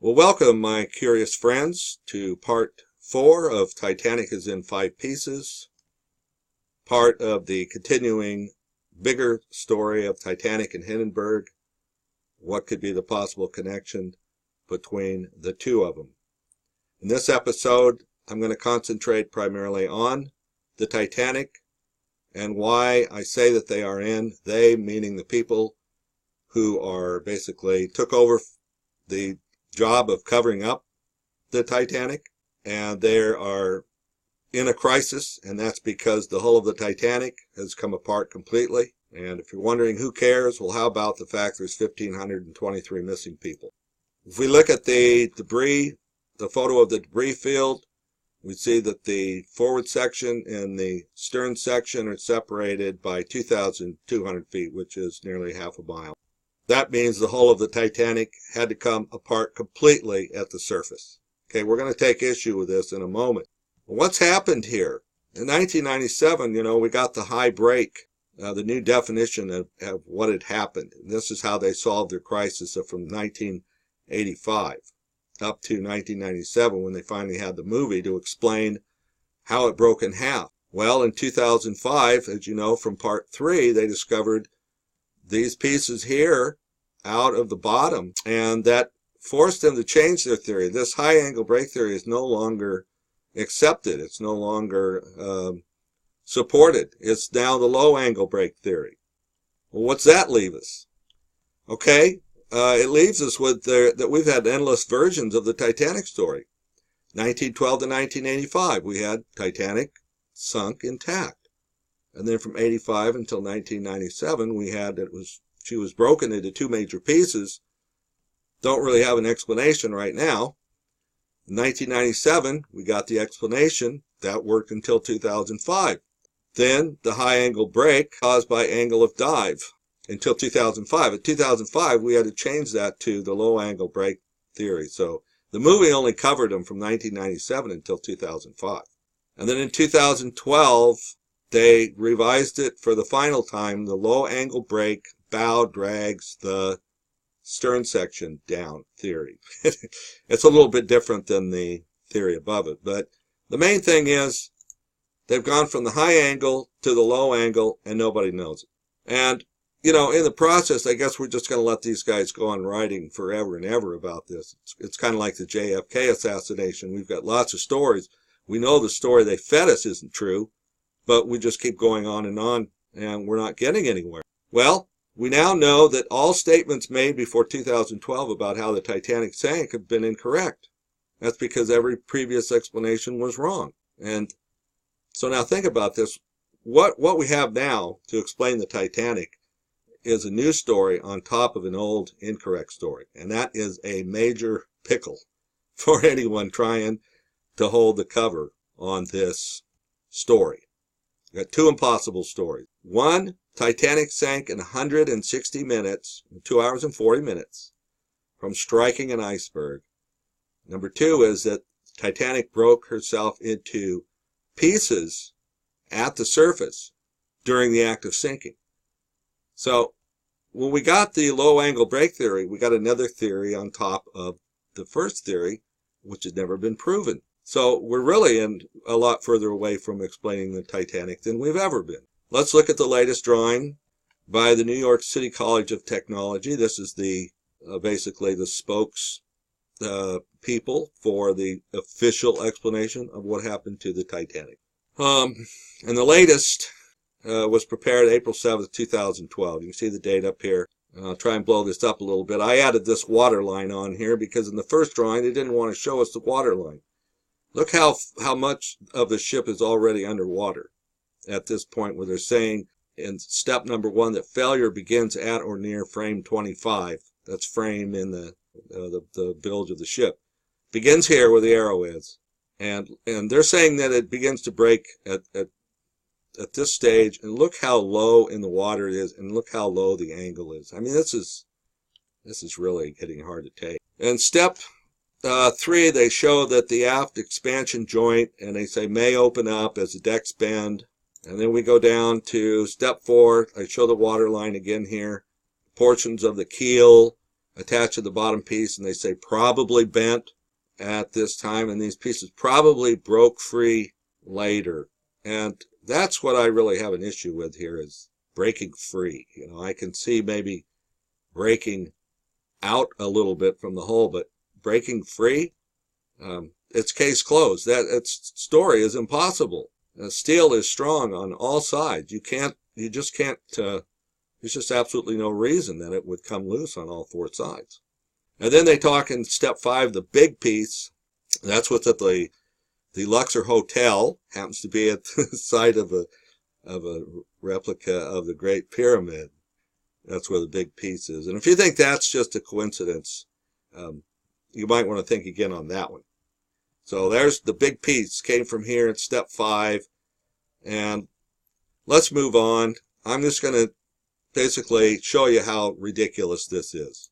Well, welcome, my curious friends, to part 4 of Titanic is in 5 pieces, part of the continuing bigger story of Titanic and Hindenburg. What could be the possible connection between the two of them? In this episode, I'm going to concentrate primarily on the Titanic and why I say that they are in, they meaning the people who are basically took over the job of covering up the Titanic, and they are in a crisis, and that's because the hull of the Titanic has come apart completely. And if you're wondering who cares, well, how about the fact there's 1,523 missing people? If we look at the debris, the photo of the debris field, we see that the forward section and the stern section are separated by 2,200 feet, which is nearly half a mile. That means the hull of the Titanic had to come apart completely at the surface. Okay, we're going to take issue with this in a moment. What's happened here? In 1997, we got the high break, the new definition of what had happened. And this is how they solved their crisis from 1985 up to 1997 when they finally had the movie to explain how it broke in half. Well, in 2005, as you know from part 3, they discovered these pieces here out of the bottom, and that forced them to change their theory. This high angle break theory is no longer accepted. It's no longer supported. It's now the low angle break theory. Well, what's that leave us? Okay, it leaves us with that we've had endless versions of the Titanic story. 1912 to 1985, we had Titanic sunk intact. And then from 85 until 1997, we had she was broken into 2 major pieces. Don't really have an explanation right now. In 1997, we got the explanation. That worked until 2005. Then the high angle break caused by angle of dive until 2005. In 2005, we had to change that to the low angle break theory. So the movie only covered them from 1997 until 2005. And then in 2012, they revised it for the final time. The low angle break bow drags the stern section down theory. It's a little bit different than the theory above it. But the main thing is they've gone from the high angle to the low angle, and nobody knows it. And, in the process, I guess we're just going to let these guys go on writing forever and ever about this. It's kind of like the JFK assassination. We've got lots of stories. We know the story they fed us isn't true, but we just keep going on, and we're not getting anywhere. Well, we now know that all statements made before 2012 about how the Titanic sank have been incorrect. That's because every previous explanation was wrong. And so now think about this. What we have now to explain the Titanic is a new story on top of an old incorrect story. And that is a major pickle for anyone trying to hold the cover on this story. You got 2 impossible stories. One, Titanic sank in 160 minutes, 2 hours and 40 minutes, from striking an iceberg. Number 2 is that Titanic broke herself into pieces at the surface during the act of sinking. So when we got the low angle break theory, we got another theory on top of the first theory, which had never been proven. So we're really a lot further away from explaining the Titanic than we've ever been. Let's look at the latest drawing by the New York City College of Technology. This is basically the spokes people for the official explanation of what happened to the Titanic. And the latest was prepared April 7th, 2012. You can see the date up here. I'll try and blow this up a little bit. I added this water line on here because in the first drawing they didn't want to show us the water line. Look how much of the ship is already underwater at this point, where they're saying in step number 1 that failure begins at or near frame 25. That's frame in the bilge of the ship. Begins here where the arrow is. And they're saying that it begins to break at this stage. And look how low in the water it is, and look how low the angle is. I mean, this is really getting hard to take. And step 3, they show that the aft expansion joint, and they say may open up as the decks bend. And then we go down to step 4. I show the water line again here. Portions of the keel attached to the bottom piece, and they say probably bent at this time, and these pieces probably broke free later. And that's what I really have an issue with here, is breaking free. You know, I can see maybe breaking out a little bit from the hole, but breaking free, it's case closed. That its story is impossible. Steel is strong on all sides. You just can't, there's just absolutely no reason that it would come loose on all four sides. And then they talk in step 5, the big piece. That's what's at the Luxor Hotel. Happens to be at the site of a replica of the Great Pyramid. That's where the big piece is. And if you think that's just a coincidence, you might want to think again on that one. So there's the big piece, came from here in step 5. And let's move on. I'm just going to basically show you how ridiculous this is.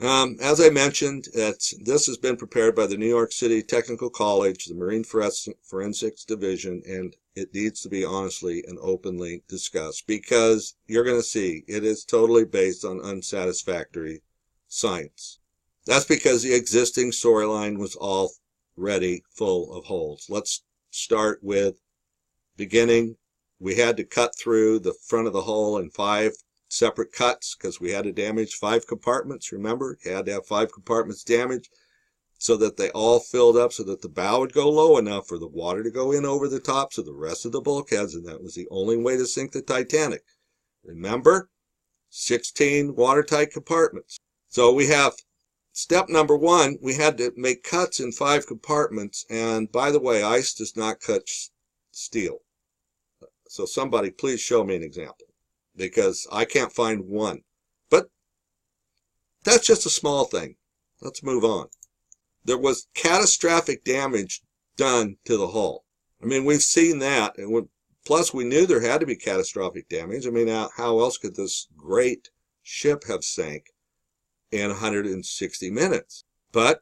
As I mentioned, this has been prepared by the New York City Technical College, the Marine Forensics Division, and it needs to be honestly and openly discussed, because you're going to see it is totally based on unsatisfactory science. That's because the existing storyline was already full of holes. Let's start with beginning. We had to cut through the front of the hull in 5 separate cuts because we had to damage 5 compartments. Remember, you had to have 5 compartments damaged so that they all filled up, so that the bow would go low enough for the water to go in over the tops of the rest of the bulkheads, and that was the only way to sink the Titanic. Remember, 16 watertight compartments. So we have step number 1, we had to make cuts in 5 compartments, and by the way, ice does not cut steel. So somebody please show me an example, because I can't find one. But that's just a small thing. Let's move on. There was catastrophic damage done to the hull. I mean, we've seen that. And plus, we knew there had to be catastrophic damage. I mean, how else could this great ship have sank in 160 minutes? But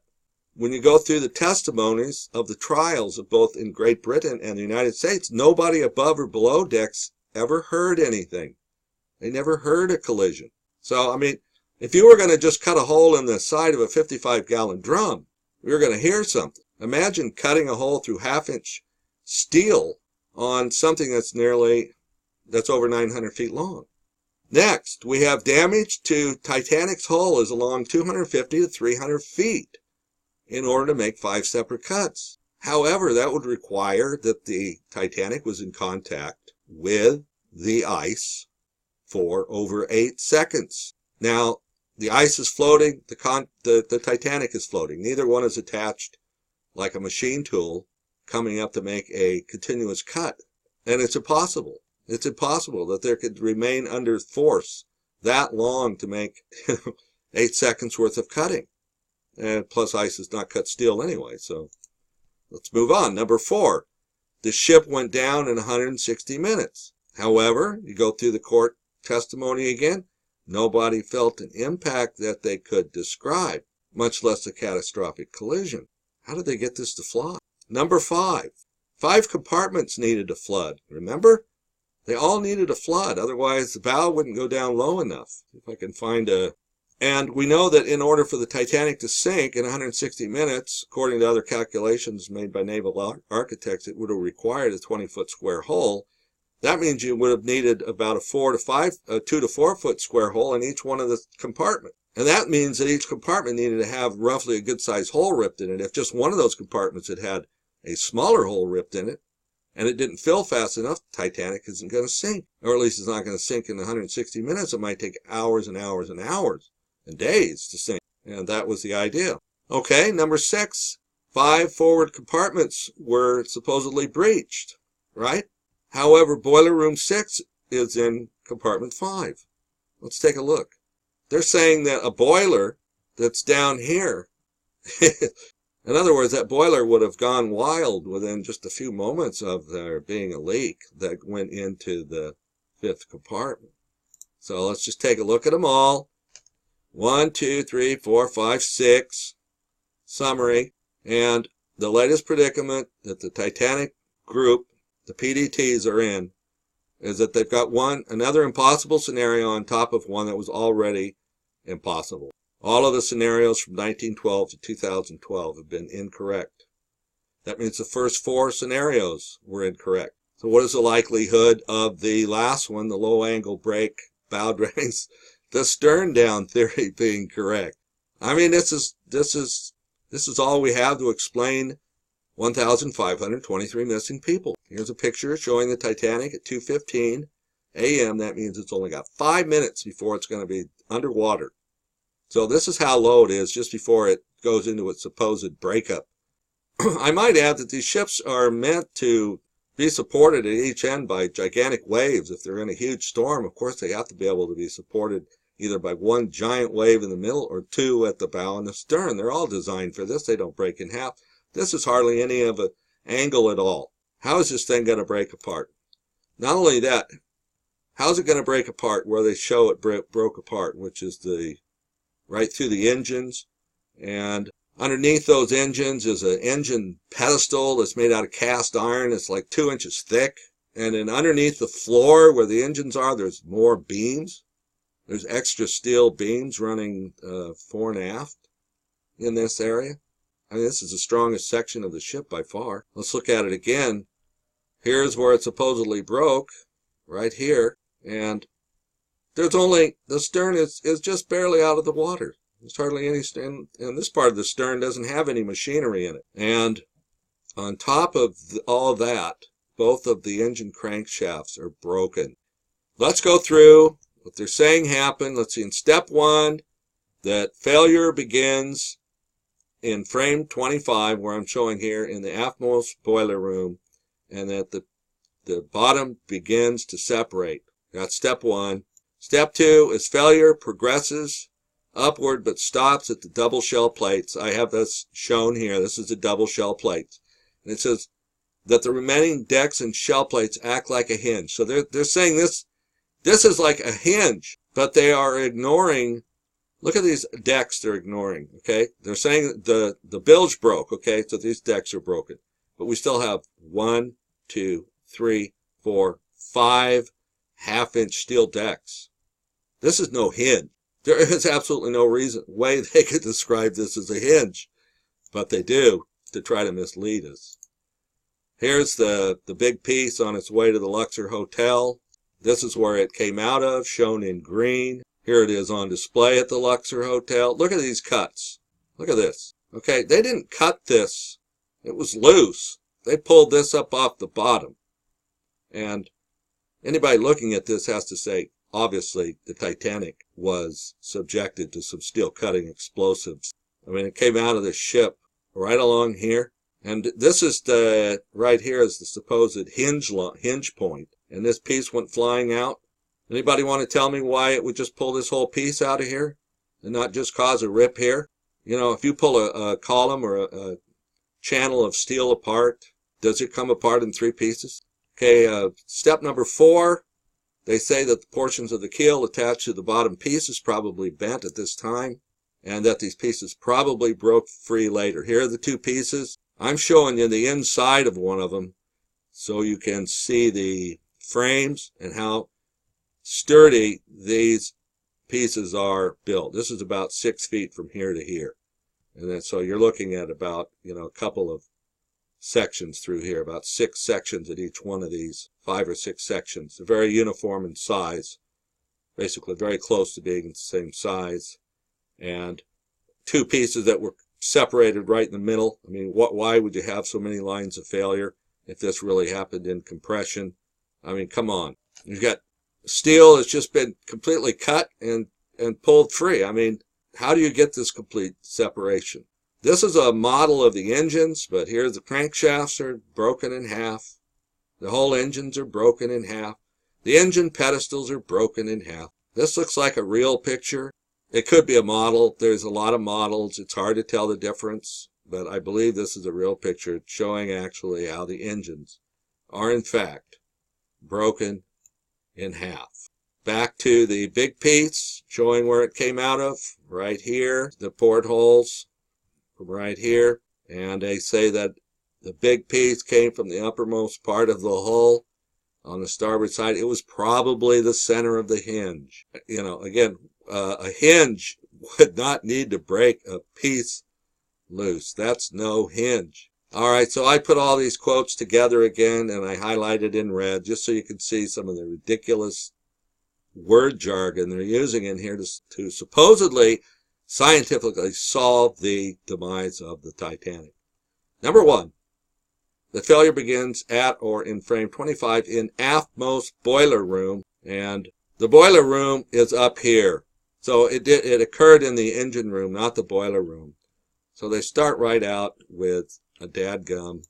when you go through the testimonies of the trials of both in Great Britain and the United States, nobody above or below decks ever heard anything. They never heard a collision. So, I mean, if you were going to just cut a hole in the side of a 55-gallon drum, we were going to hear something. Imagine cutting a hole through half-inch steel on something that's over 900 feet long. Next, we have damage to Titanic's hull is along 250 to 300 feet in order to make 5 separate cuts. However, that would require that the Titanic was in contact with the ice for over 8 seconds. Now, the ice is floating, the Titanic is floating. Neither one is attached like a machine tool coming up to make a continuous cut. And it's impossible. It's impossible that there could remain under force that long to make 8 seconds worth of cutting. And plus, ice does not cut steel anyway, so let's move on. Number 4, the ship went down in 160 minutes. However, you go through the court testimony again, nobody felt an impact that they could describe, much less a catastrophic collision. How did they get this to fly? Number 5, 5 compartments needed to flood. Remember? They all needed a flood, otherwise the bow wouldn't go down low enough. If I can find a... And we know that in order for the Titanic to sink in 160 minutes, according to other calculations made by naval architects, it would have required a 20-foot square hole. That means you would have needed about a 2 to 4 foot square hole in each one of the compartments. And that means that each compartment needed to have roughly a good sized hole ripped in it. If just one of those compartments had a smaller hole ripped in it, and it didn't fill fast enough, the Titanic isn't going to sink. Or at least it's not going to sink in 160 minutes. It might take hours and hours and hours and days to sink. And that was the idea. Okay, number 6, 5 forward compartments were supposedly breached, right? However, boiler room 6 is in compartment 5. Let's take a look. They're saying that a boiler that's down here, in other words, that boiler would have gone wild within just a few moments of there being a leak that went into the 5th compartment. So let's just take a look at them all. 1, 2, 3, 4, 5, 6. Summary. And the latest predicament that the Titanic group, the PDTs, are in is that they've got another impossible scenario on top of one that was already impossible. All of the scenarios from 1912 to 2012 have been incorrect. That means the first 4 scenarios were incorrect. So what is the likelihood of the last one, the low angle break, bow drags, the stern down theory being correct? I mean, this is all we have to explain 1,523 missing people. Here's a picture showing the Titanic at 2:15 a.m. That means it's only got 5 minutes before it's going to be underwater. So this is how low it is just before it goes into its supposed breakup. I might add that these ships are meant to be supported at each end by gigantic waves. If they're in a huge storm, of course they have to be able to be supported either by one giant wave in the middle or 2 at the bow and the stern. They're all designed for this. They don't break in half. This is hardly any of an angle at all. How is this thing going to break apart? Not only that, how's it going to break apart where they show it broke apart, which is right through the engines, and underneath those engines is an engine pedestal that's made out of cast iron. It's like 2 inches thick. And then underneath the floor where the engines are, there's more beams. There's extra steel beams running fore and aft in this area. I mean, this is the strongest section of the ship by far. Let's look at it again. Here's where it supposedly broke, right here. And there's only, the stern is just barely out of the water. There's hardly any, and this part of the stern doesn't have any machinery in it. And on top of all that, both of the engine crankshafts are broken. Let's go through what they're saying happened. Let's see, in step 1, that failure begins in frame 25, where I'm showing here in the aftmost boiler room, and that the bottom begins to separate. That's step 1. Step 2 is failure progresses upward but stops at the double shell plates. I have this shown here. This is the double shell plates. And it says that the remaining decks and shell plates act like a hinge. So they're saying this is like a hinge, but they are ignoring. Look at these decks they're ignoring, okay? They're saying the bilge broke, okay? So these decks are broken. But we still have 1, 2, 3, 4, 5 half-inch steel decks. This is no hinge. There is absolutely no way they could describe this as a hinge. But they do, to try to mislead us. Here's the big piece on its way to the Luxor Hotel. This is where it came out of, shown in green. Here it is on display at the Luxor Hotel. Look at these cuts. Look at this. Okay, they didn't cut this. It was loose. They pulled this up off the bottom. And anybody looking at this has to say, obviously, the Titanic was subjected to some steel cutting explosives. I mean, it came out of the ship right along here. And this is right here is the supposed hinge point. And this piece went flying out. Anybody want to tell me why it would just pull this whole piece out of here and not just cause a rip here? You know, if you pull a column or a channel of steel apart, does it come apart in 3 pieces? Okay, step number 4, they say that the portions of the keel attached to the bottom piece is probably bent at this time, and that these pieces probably broke free later. Here are the 2 pieces. I'm showing you the inside of one of them so you can see the frames and how sturdy these pieces are built. This is about 6 feet from here to here. And then so you're looking at about, a couple of sections through here, about 6 sections at each one of these, 5 or 6 sections. They're very uniform in size, basically very close to being the same size. And 2 pieces that were separated right in the middle. I mean, why would you have so many lines of failure if this really happened in compression? I mean, come on. You've got steel that's just been completely cut and pulled free. I mean, how do you get this complete separation? This is a model of the engines, but here the crankshafts are broken in half. The whole engines are broken in half. The engine pedestals are broken in half. This looks like a real picture. It could be a model. There's a lot of models. It's hard to tell the difference, but I believe this is a real picture showing actually how the engines are in fact broken in half. Back to the big piece, showing where it came out of, right here, the portholes from right here. And they say that the big piece came from the uppermost part of the hull on the starboard side. It was probably the center of the hinge. Again, a hinge would not need to break a piece loose. That's no hinge. All right, so I put all these quotes together again, and I highlighted in red just so you can see some of the ridiculous word jargon they're using in here to supposedly scientifically solve the demise of the Titanic. Number 1, the failure begins at or in frame 25 in aftmost boiler room, and the boiler room is up here. So it occurred in the engine room, not the boiler room. So they start right out with a dadgum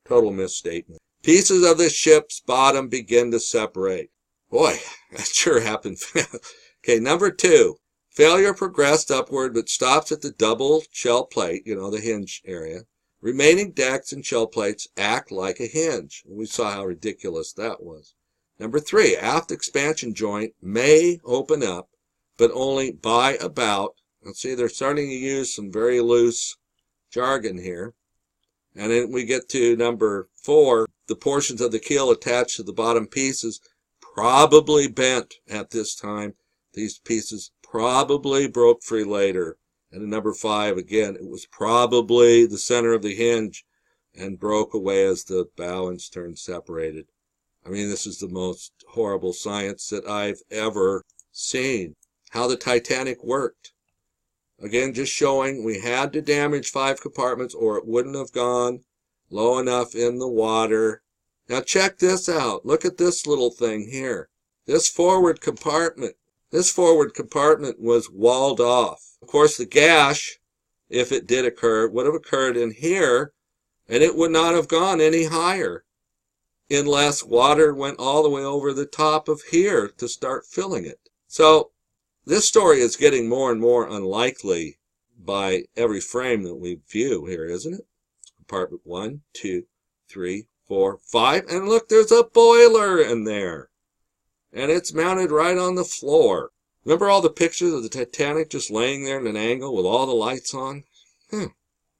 total misstatement. Pieces of the ship's bottom begin to separate. Boy, that sure happened fast. Okay, number 2. Failure progressed upward but stops at the double shell plate, the hinge area. Remaining decks and shell plates act like a hinge. We saw how ridiculous that was. Number 3. Aft expansion joint may open up, but only by about. Let's see, they're starting to use some very loose jargon here. And then we get to number 4. The portions of the keel attached to the bottom pieces probably bent at this time. These pieces probably broke free later. And in number 5, again, it was probably the center of the hinge and broke away as the bow and stern separated. I mean, this is the most horrible science that I've ever seen. How the Titanic worked. Again, just showing we had to damage 5 compartments or it wouldn't have gone low enough in the water. Now check this out. Look at this little thing here. This forward compartment was walled off. Of course, the gash, if it did occur, would have occurred in here, and it would not have gone any higher unless water went all the way over the top of here to start filling it. So this story is getting more and more unlikely by every frame that we view here, isn't it? Compartment 1, 2, 3, 4, 5, and look, there's a boiler in there. And it's mounted right on the floor. Remember all the pictures of the Titanic just laying there in an angle with all the lights on?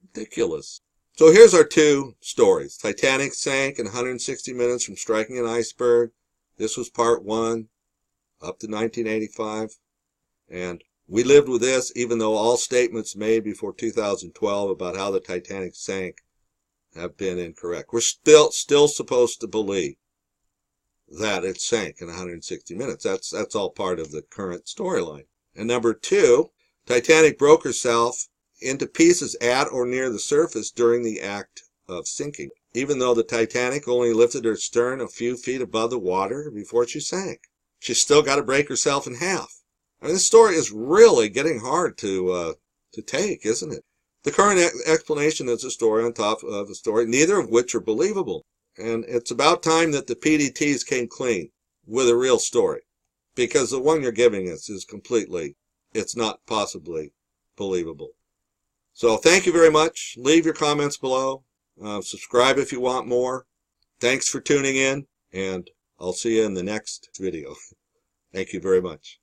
Ridiculous. So here's our 2 stories. Titanic sank in 160 minutes from striking an iceberg. This was part 1, up to 1985. And we lived with this, even though all statements made before 2012 about how the Titanic sank have been incorrect. We're still supposed to believe that it sank in 160 minutes. That's all part of the current storyline. And number 2, Titanic broke herself into pieces at or near the surface during the act of sinking, even though the Titanic only lifted her stern a few feet above the water before she sank. She's still got to break herself in half. I mean, this story is really getting hard to take, isn't it? The current explanation is a story on top of a story, neither of which are believable. And it's about time that the PDTs came clean with a real story, because the one you're giving us is it's not possibly believable. So thank you very much. Leave your comments below. Subscribe if you want more. Thanks for tuning in, and I'll see you in the next video. Thank you very much.